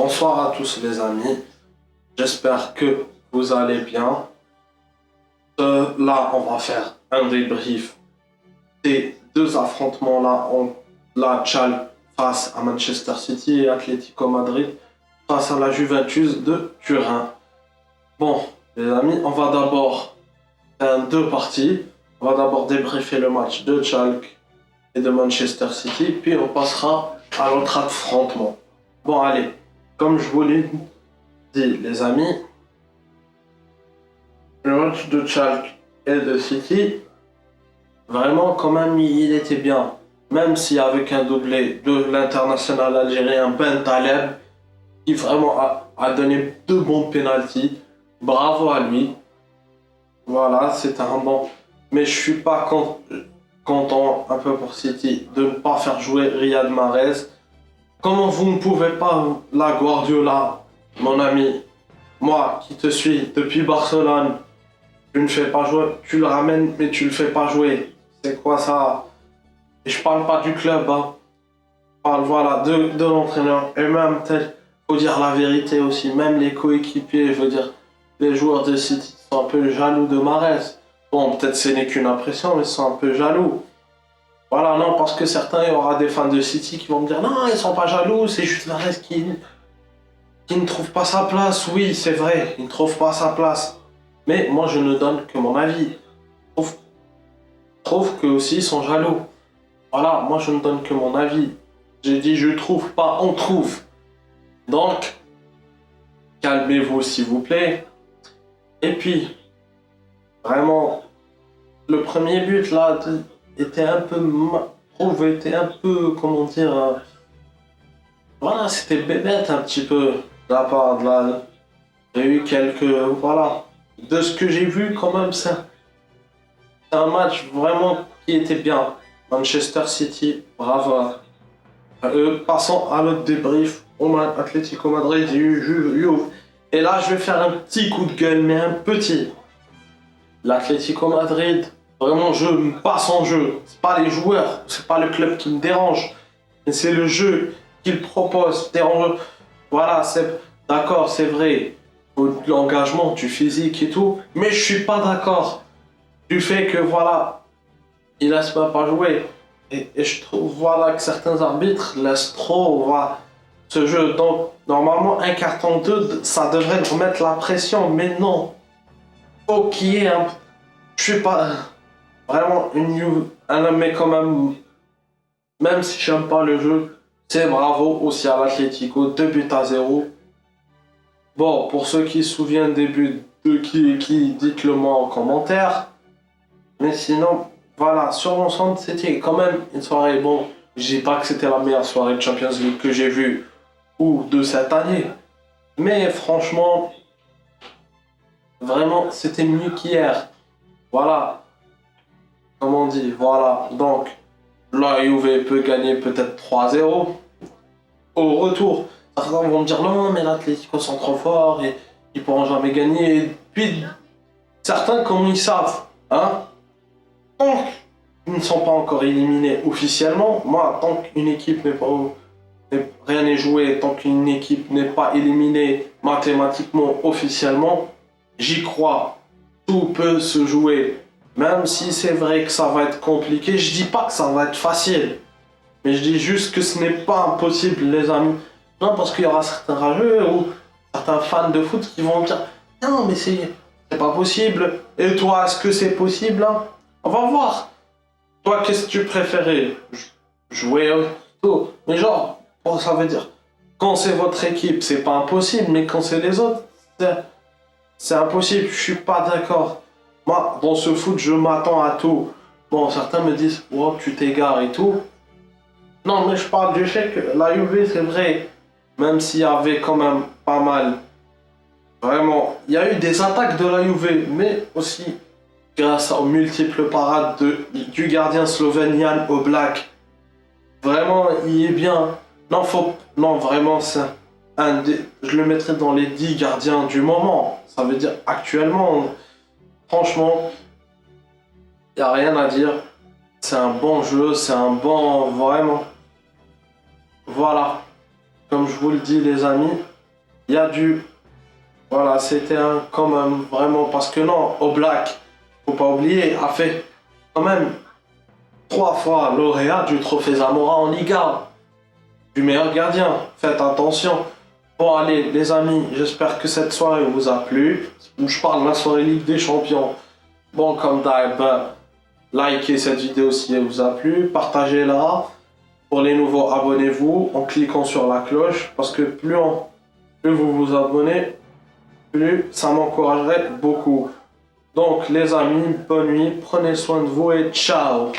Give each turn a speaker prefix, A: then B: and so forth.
A: Bonsoir à tous les amis, j'espère que vous allez bien. Là, on va faire un débrief des deux affrontements-là, la Schalke face à Manchester City et Atlético Madrid face à la Juventus de Turin. Bon, les amis, on va d'abord faire deux parties. On va d'abord débriefer le match de Schalke et de Manchester City, puis on passera à l'autre affrontement. Bon, allez, comme je vous l'ai dit, les amis, le match de Schalke et de City, vraiment, quand même, il était bien. Même si avec un doublé de l'international algérien Ben Taleb, qui vraiment a donné deux bons pénaltys. Bravo à lui. Voilà, c'est un bon. Mais je suis pas content un peu pour City de ne pas faire jouer Riyad Mahrez. Comment vous ne pouvez pas, la Guardiola, mon ami, moi qui te suis depuis Barcelone, tu ne fais pas jouer, tu le ramènes mais tu le fais pas jouer. C'est quoi ça? Et je parle pas du club, hein. Je parle voilà, de l'entraîneur. Et même, faut dire la vérité aussi, même les coéquipiers, je veux dire, les joueurs de City sont un peu jaloux de Mahrez. Bon, peut-être ce n'est qu'une impression, mais ils sont un peu jaloux. Voilà, non, parce que certains, il y aura des fans de City qui vont me dire non, ils sont pas jaloux, c'est juste Mahrez qui ne trouve pas sa place. Oui, c'est vrai, il ne trouve pas sa place. Mais moi, je ne donne que mon avis. Je trouve que aussi ils sont jaloux. Voilà, moi, je ne donne que mon avis. J'ai dit je trouve pas, on trouve. Donc, calmez-vous, s'il vous plaît. Et puis, vraiment, le premier but, là, était un peu, était un peu, comment dire, voilà, c'était bébête un petit peu de la part de la... J'ai eu quelques, voilà, de ce que j'ai vu quand même, c'est un match vraiment qui était bien. Manchester City, bravo. Passons à notre débrief. On a Atlético Madrid et Juve. Et là, je vais faire un petit coup de gueule, mais un petit. L'Atlético Madrid, vraiment, je me passe en jeu. C'est pas les joueurs, c'est pas le club qui me dérange, mais c'est le jeu qu'il propose. Voilà, c'est d'accord, c'est vrai. Faut de l'engagement, du physique et tout, mais je suis pas d'accord du fait que voilà, il laisse pas jouer. Et je trouve voilà que certains arbitres laissent trop voilà, ce jeu. Donc normalement un carton 2, ça devrait remettre la pression, mais non. Faut qu'il y ait un... Je suis pas vraiment un homme, mais quand même si j'aime pas le jeu, c'est bravo aussi à l'Atlético, 2 buts à 0. Bon, pour ceux qui se souviennent des buts de qui dites-le moi en commentaire. Mais sinon, voilà, sur l'ensemble, c'était quand même une soirée. Bon, je dis pas que c'était la meilleure soirée de Champions League que j'ai vue ou de cette année. Mais franchement, vraiment, c'était mieux qu'hier. Voilà, comme on dit, voilà. Donc, la Juve peut gagner peut-être 3-0 au retour. Certains vont me dire non, mais l'Atlético sont trop forts et ils pourront jamais gagner. Et puis, certains, comme ils savent, hein, donc, ils ne sont pas encore éliminés officiellement. Moi, tant qu'une équipe rien n'est joué, tant qu'une équipe n'est pas éliminée mathématiquement, officiellement, j'y crois. Tout peut se jouer. Même si c'est vrai que ça va être compliqué, je dis pas que ça va être facile. Mais je dis juste que ce n'est pas impossible, les amis. Non, parce qu'il y aura certains rageux ou certains fans de foot qui vont dire non, mais c'est pas possible. Et toi, est-ce que c'est possible, hein? On va voir. Toi, qu'est-ce que tu préférais? Jouer au tout. Mais genre, ça veut dire, quand c'est votre équipe, c'est pas impossible, mais quand c'est les autres, c'est impossible. Je suis pas d'accord. Moi, dans ce foot, je m'attends à tout. Bon, certains me disent, oh, tu t'égares et tout. Non, mais je parle du fait que la Juve, c'est vrai. Même s'il y avait quand même pas mal. Vraiment, il y a eu des attaques de la Juve, mais aussi grâce aux multiples parades du gardien slovène Jan Oblak. Vraiment, il est bien. Non, vraiment, je le mettrais dans les 10 gardiens du moment. Ça veut dire actuellement, franchement, il n'y a rien à dire. C'est un bon jeu, c'est un bon... Vraiment. Voilà. Comme je vous le dis, les amis, Il y a du... Voilà, c'était un quand même vraiment parce que non, Oblak, faut pas oublier, a fait quand même 3 fois lauréat du trophée Zamora en Liga, du meilleur gardien. Faites attention. Bon allez les amis, j'espère que cette soirée vous a plu. Je parle de la soirée Ligue des Champions. Bon comme d'hab, likez cette vidéo si elle vous a plu, partagez-la. Pour les nouveaux, abonnez-vous en cliquant sur la cloche parce que plus vous vous abonnez, plus ça m'encouragerait beaucoup. Donc les amis, bonne nuit, prenez soin de vous et ciao!